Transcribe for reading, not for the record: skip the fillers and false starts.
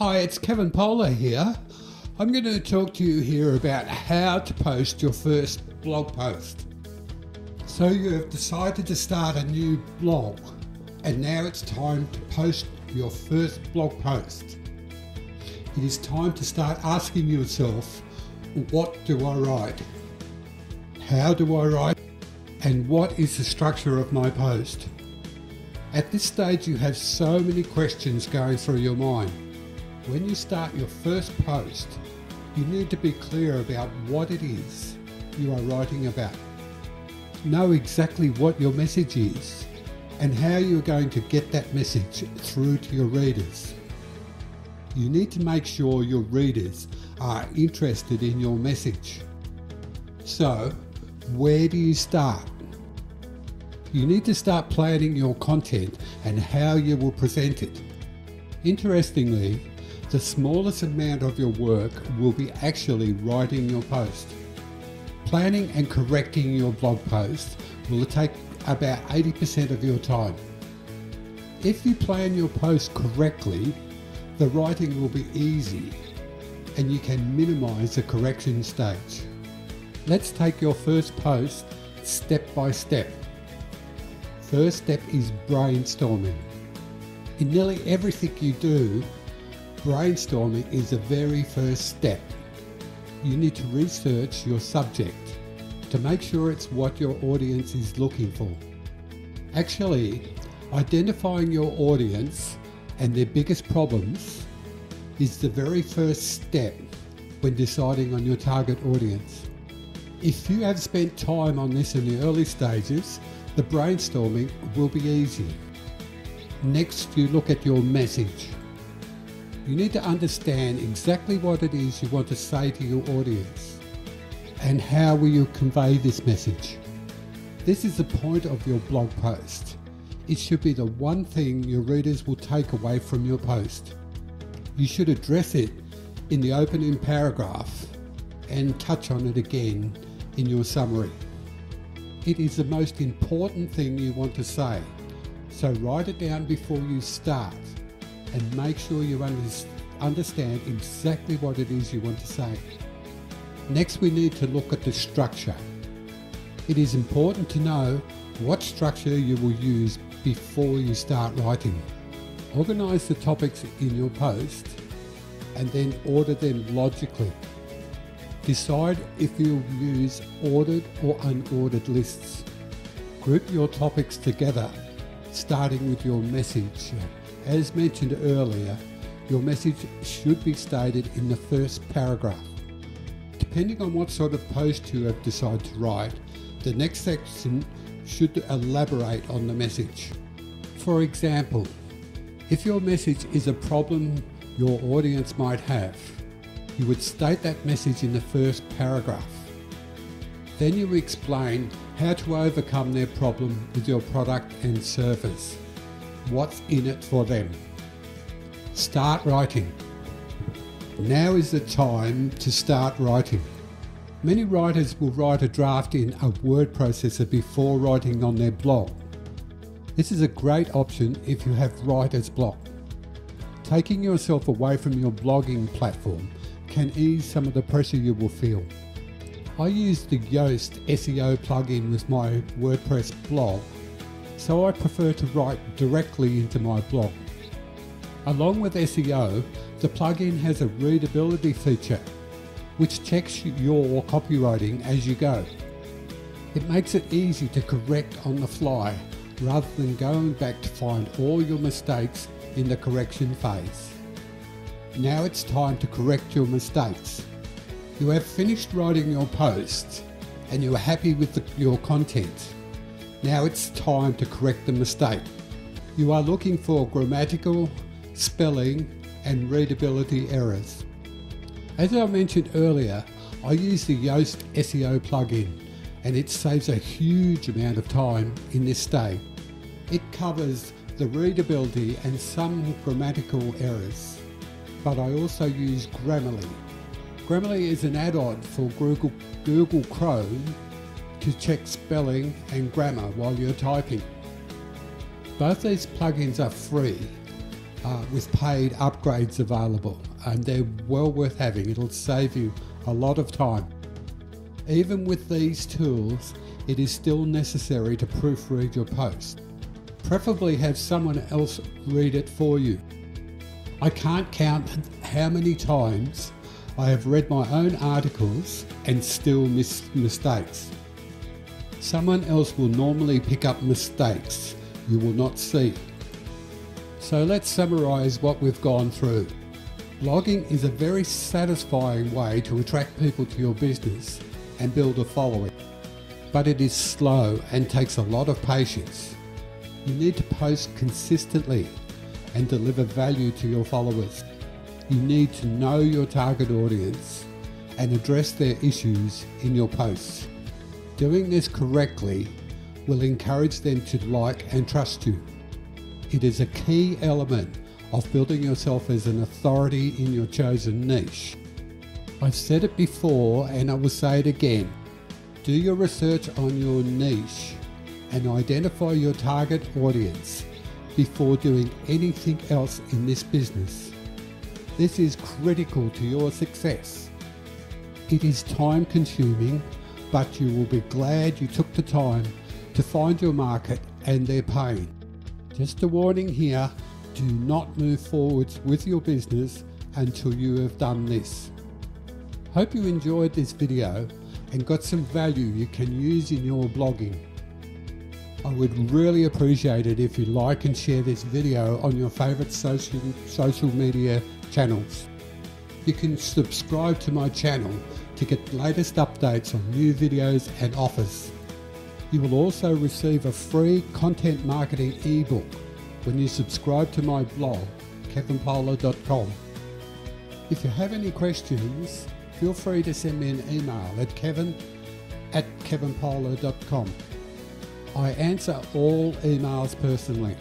Hi, it's Kevin Polar here. I'm going to talk to you here about how to post your first blog post. So you have decided to start a new blog, and now it's time to post your first blog post. It is time to start asking yourself, what do I write? How do I write? And what is the structure of my post? At this stage, you have so many questions going through your mind. When you start your first post, you need to be clear about what it is you are writing about. Know exactly what your message is and how you're going to get that message through to your readers. You need to make sure your readers are interested in your message. So, where do you start? You need to start planning your content and how you will present it. Interestingly, the smallest amount of your work will be actually writing your post. Planning and correcting your blog post will take about 80% of your time. If you plan your post correctly, the writing will be easy and you can minimize the correction stage. Let's take your first post step by step. First step is brainstorming. In nearly everything you do, brainstorming is the very first step. You need to research your subject to make sure it's what your audience is looking for. Actually, identifying your audience and their biggest problems is the very first step when deciding on your target audience. If you have spent time on this in the early stages, the brainstorming will be easy. Next, you look at your message. You need to understand exactly what it is you want to say to your audience and how will you convey this message. This is the point of your blog post. It should be the one thing your readers will take away from your post. You should address it in the opening paragraph and touch on it again in your summary. It is the most important thing you want to say, so write it down before you start and make sure you understand exactly what it is you want to say. Next, we need to look at the structure. It is important to know what structure you will use before you start writing. Organize the topics in your post and then order them logically. Decide if you'll use ordered or unordered lists. Group your topics together, starting with your message. As mentioned earlier, your message should be stated in the first paragraph. Depending on what sort of post you have decided to write, the next section should elaborate on the message. For example, if your message is a problem your audience might have, you would state that message in the first paragraph. Then you explain how to overcome their problem with your product and service. What's in it for them? Start writing. Now is the time to start writing. Many writers will write a draft in a word processor before writing on their blog. This is a great option if you have writer's block. Taking yourself away from your blogging platform can ease some of the pressure you will feel. I use the Yoast SEO plugin with my WordPress blog, so I prefer to write directly into my blog. Along with SEO, the plugin has a readability feature which checks your copywriting as you go. It makes it easy to correct on the fly rather than going back to find all your mistakes in the correction phase. Now it's time to correct your mistakes. You have finished writing your post and you are happy with your content. Now it's time to correct the mistake. You are looking for grammatical, spelling, and readability errors. As I mentioned earlier, I use the Yoast SEO plugin and it saves a huge amount of time in this stage. It covers the readability and some grammatical errors, but I also use Grammarly. Grammarly is an add-on for Google Chrome to check spelling and grammar while you're typing. Both these plugins are free with paid upgrades available, and they're well worth having. It'll save you a lot of time. Even with these tools, it is still necessary to proofread your post. Preferably have someone else read it for you. I can't count how many times I have read my own articles and still miss mistakes. Someone else will normally pick up mistakes you will not see. So let's summarise what we've gone through. Blogging is a very satisfying way to attract people to your business and build a following, but it is slow and takes a lot of patience. You need to post consistently and deliver value to your followers. You need to know your target audience and address their issues in your posts. Doing this correctly will encourage them to like and trust you. It is a key element of building yourself as an authority in your chosen niche. I've said it before and I will say it again. Do your research on your niche and identify your target audience before doing anything else in this business. This is critical to your success. It is time consuming, but you will be glad you took the time to find your market and their pain. Just a warning here, do not move forwards with your business until you have done this. Hope you enjoyed this video and got some value you can use in your blogging. I would really appreciate it if you like and share this video on your favourite social media channels. You can subscribe to my channel to get the latest updates on new videos and offers. You will also receive a free content marketing ebook when you subscribe to my blog, kevinpolar.com. If you have any questions, feel free to send me an email at kevin@kevinpolar.com. I answer all emails personally.